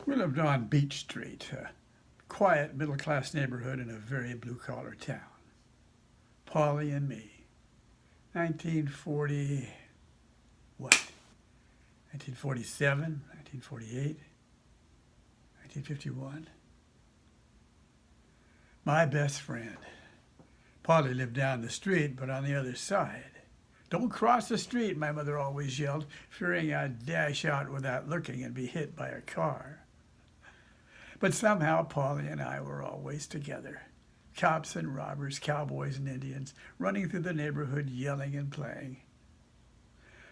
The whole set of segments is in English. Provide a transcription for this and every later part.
We lived on Beach Street, a quiet middle-class neighborhood in a very blue-collar town. Pauley and me, 1940, what? 1947, 1948, 1951. My best friend. Pauley lived down the street, but on the other side. Don't cross the street, my mother always yelled, fearing I'd dash out without looking and be hit by a car. But somehow Pauley and I were always together. Cops and robbers, cowboys and Indians, running through the neighborhood yelling and playing.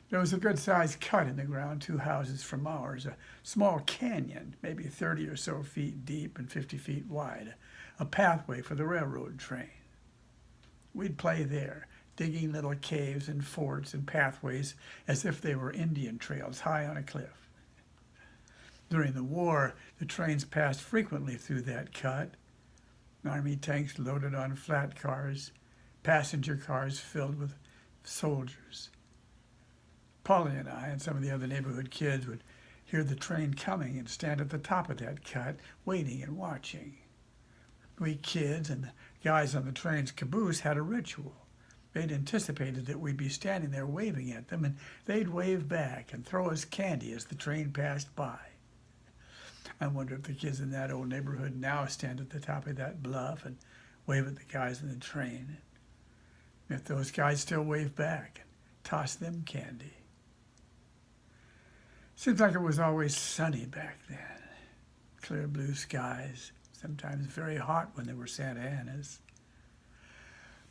There was a good-sized cut in the ground 2 houses from ours, a small canyon, maybe 30 or so feet deep and 50 feet wide, a pathway for the railroad train. We'd play there, digging little caves and forts and pathways as if they were Indian trails high on a cliff. During the war, the trains passed frequently through that cut. Army tanks loaded on flat cars, passenger cars filled with soldiers. Pauley and I and some of the other neighborhood kids would hear the train coming and stand at the top of that cut, waiting and watching. We kids and the guys on the train's caboose had a ritual. They'd anticipated that we'd be standing there waving at them, and they'd wave back and throw us candy as the train passed by. I wonder if the kids in that old neighborhood now stand at the top of that bluff and wave at the guys in the train. If those guys still wave back and toss them candy. Seems like it was always sunny back then. Clear blue skies, sometimes very hot when there were Santa Anas.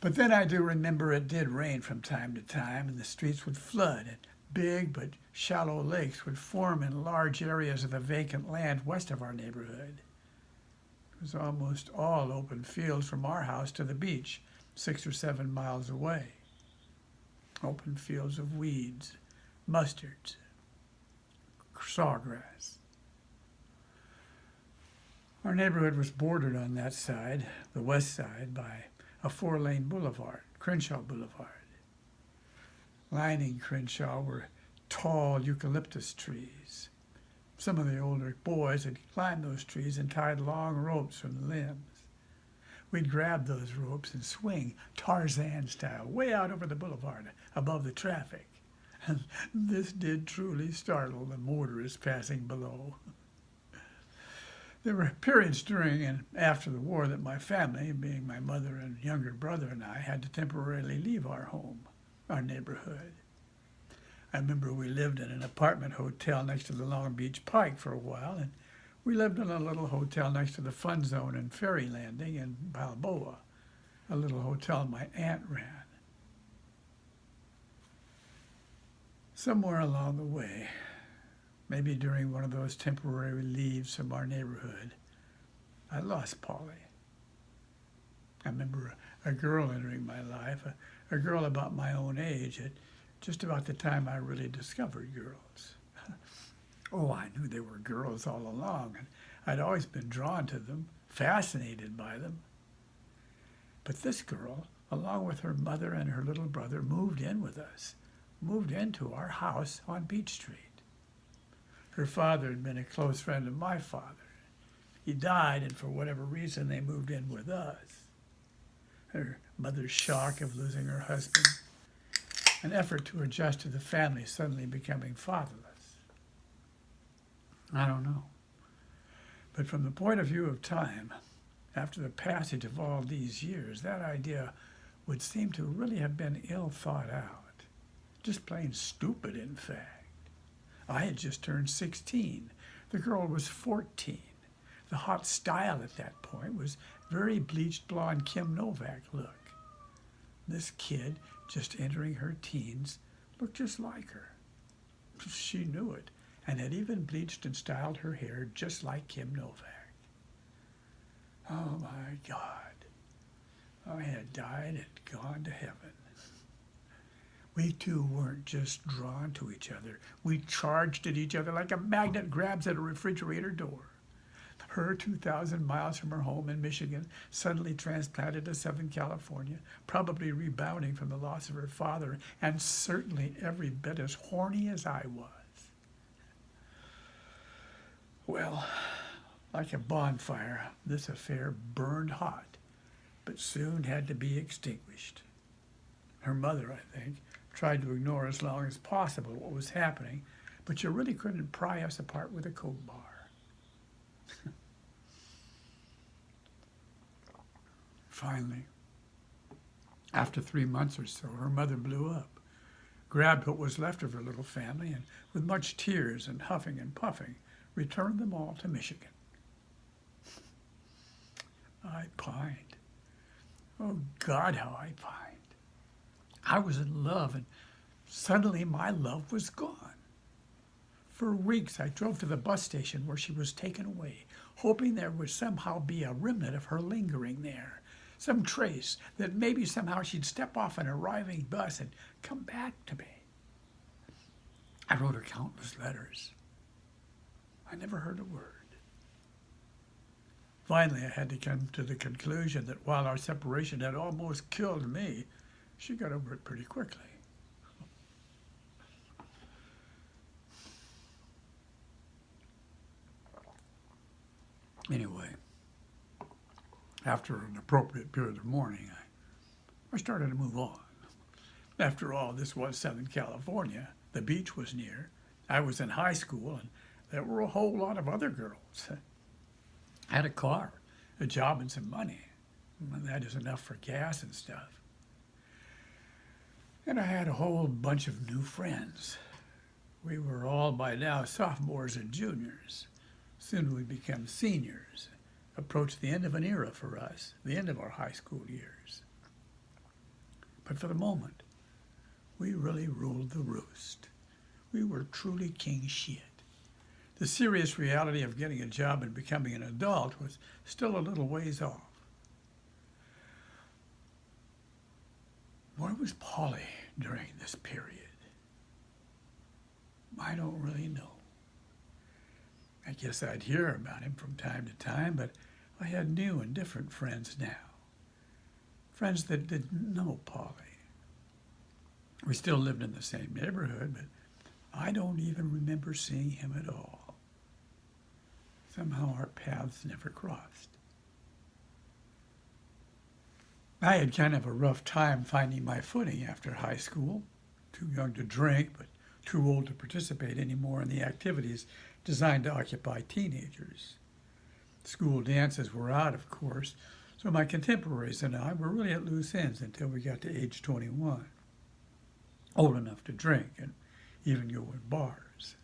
But then I do remember it did rain from time to time, and the streets would flood, and big but shallow lakes would form in large areas of the vacant land west of our neighborhood. It was almost all open fields from our house to the beach, 6 or 7 miles away. Open fields of weeds, mustards, sawgrass. Our neighborhood was bordered on that side, the west side, by a 4-lane boulevard, Crenshaw Boulevard. Lining Crenshaw were tall eucalyptus trees. Some of the older boys had climbed those trees and tied long ropes from the limbs. We'd grab those ropes and swing, Tarzan style, way out over the boulevard, above the traffic. And this did truly startle the motorists passing below. There were periods during and after the war that my family, being my mother and younger brother and I, had to temporarily leave our home, our neighborhood. I remember we lived in an apartment hotel next to the Long Beach Pike for a while, and we lived in a little hotel next to the Fun Zone and Ferry Landing in Balboa, a little hotel my aunt ran. Somewhere along the way, maybe during one of those temporary leaves from our neighborhood, I lost Pauley. I remember a girl entering my life, a girl about my own age, at just about the time I really discovered girls. Oh, I knew they were girls all along, and I'd always been drawn to them, fascinated by them. But this girl, along with her mother and her little brother, moved in with us, moved into our house on Beach Street. Her father had been a close friend of my father. He died, and for whatever reason, they moved in with us. Her mother's shock of losing her husband, an effort to adjust to the family suddenly becoming fatherless. I don't know. But from the point of view of time, after the passage of all these years, that idea would seem to really have been ill thought out. Just plain stupid, in fact. I had just turned 16. The girl was 14. The hot style at that point was very bleached blonde Kim Novak look. This kid, just entering her teens, looked just like her. She knew it, and had even bleached and styled her hair just like Kim Novak. Oh my God. I had died and gone to heaven. We two weren't just drawn to each other. We charged at each other like a magnet grabs at a refrigerator door. Her 2,000 miles from her home in Michigan, suddenly transplanted to Southern California, probably rebounding from the loss of her father, and certainly every bit as horny as I was. Well, Like a bonfire, this affair burned hot, but soon had to be extinguished. Her mother, I think, tried to ignore as long as possible what was happening, but you really couldn't pry us apart with a Coke bar. Finally, after 3 months or so, her mother blew up, grabbed what was left of her little family, and with much tears and huffing and puffing, returned them all to Michigan. I pined. Oh, God, how I pined. I was in love, and suddenly my love was gone. For weeks, I drove to the bus station where she was taken away, hoping there would somehow be a remnant of her lingering there, some trace that maybe somehow she'd step off an arriving bus and come back to me. I wrote her countless letters. I never heard a word. Finally, I had to come to the conclusion that while our separation had almost killed me, she got over it pretty quickly. Anyway, after an appropriate period of mourning, I started to move on. After all, this was Southern California. The beach was near. I was in high school, and there were a whole lot of other girls. I had a car, a job, and some money. And that is enough for gas and stuff. And I had a whole bunch of new friends. We were all by now sophomores and juniors. Soon we became seniors, approached the end of an era for us, the end of our high school years. But for the moment, we really ruled the roost. We were truly king shit. The serious reality of getting a job and becoming an adult was still a little ways off. Where was Pauley during this period? I don't really know. I guess I'd hear about him from time to time, but I had new and different friends now. Friends that didn't know Pauley. We still lived in the same neighborhood, but I don't even remember seeing him at all. Somehow our paths never crossed. I had kind of a rough time finding my footing after high school. Too young to drink, but too old to participate anymore in the activities designed to occupy teenagers. School dances were out, of course, so my contemporaries and I were really at loose ends until we got to age 21. Old enough to drink and even go in bars.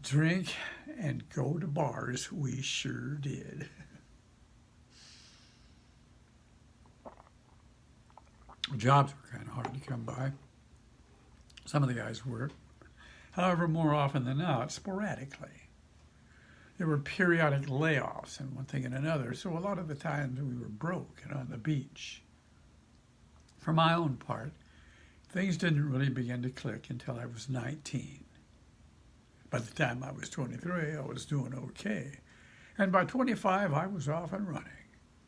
Drink and go to bars, we sure did. Jobs were kind of hard to come by. Some of the guys worked. However, more often than not, sporadically. There were periodic layoffs and one thing and another, so a lot of the times we were broke and on the beach. For my own part, things didn't really begin to click until I was 19. By the time I was 23, I was doing okay. And by 25, I was off and running.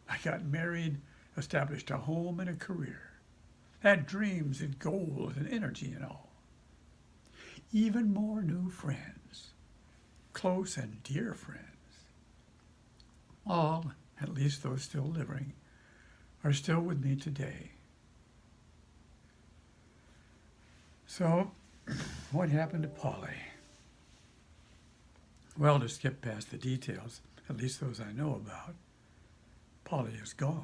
I got married, established a home and a career, had dreams and goals and energy and all. Even more new friends, close and dear friends. All, at least those still living, are still with me today. So, what happened to Pauley? Well, to skip past the details, at least those I know about, Pauley is gone.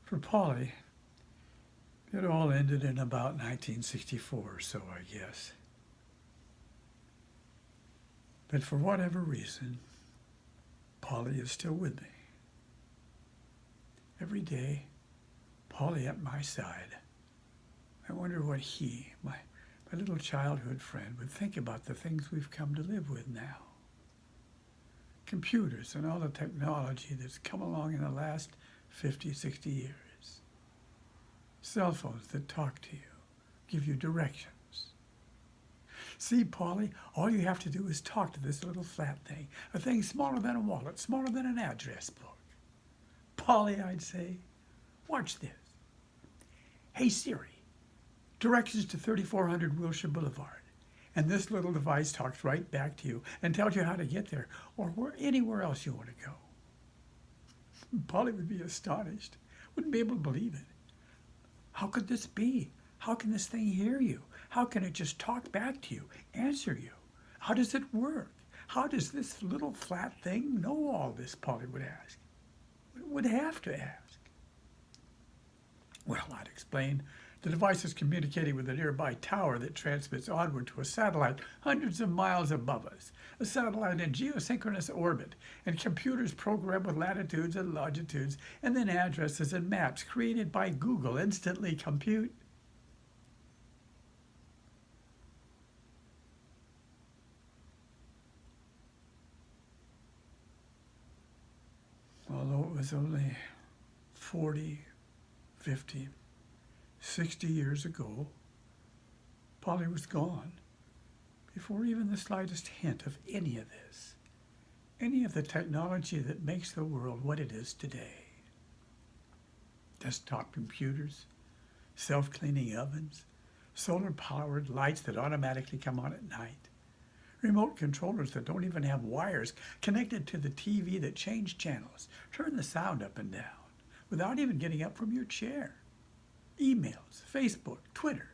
For Pauley, it all ended in about 1964 or so, I guess. But for whatever reason, Pauley is still with me. Every day, Pauley at my side. I wonder what he, my little childhood friend, would think about the things we've come to live with now. Computers and all the technology that's come along in the last 50, 60 years. Cell phones that talk to you, give you directions. See, Pauley, all you have to do is talk to this little flat thing, a thing smaller than a wallet, smaller than an address book. Pauley, I'd say, watch this. Hey, Siri, directions to 3400 Wilshire Boulevard. And this little device talks right back to you and tells you how to get there or anywhere else you want to go. Pauley would be astonished, wouldn't be able to believe it. How could this be? How can this thing hear you? How can it just talk back to you, answer you? How does it work? How does this little flat thing know all this, Pauley would ask. Would have to ask. Well, I'd explain. The device is communicating with a nearby tower that transmits onward to a satellite hundreds of miles above us. A satellite in geosynchronous orbit, and computers programmed with latitudes and longitudes, and then addresses and maps created by Google instantly compute. Although it was only 40, 50, 60 years ago, Pauley was gone before even the slightest hint of any of this, any of the technology that makes the world what it is today. Desktop computers, self-cleaning ovens, solar-powered lights that automatically come on at night, remote controllers that don't even have wires connected to the TV that change channels, turn the sound up and down without even getting up from your chair. Emails, Facebook, Twitter,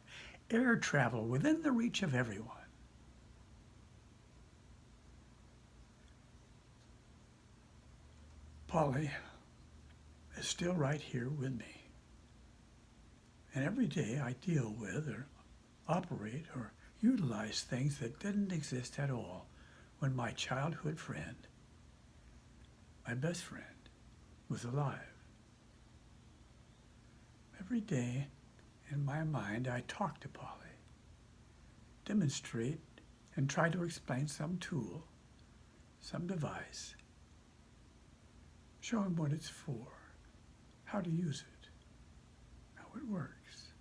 air travel within the reach of everyone. Pauley is still right here with me. And every day I deal with or operate or utilize things that didn't exist at all when my childhood friend, my best friend, was alive. Every day in my mind I talk to Pauley, demonstrate and try to explain some tool, some device, show him what it's for, how to use it, how it works.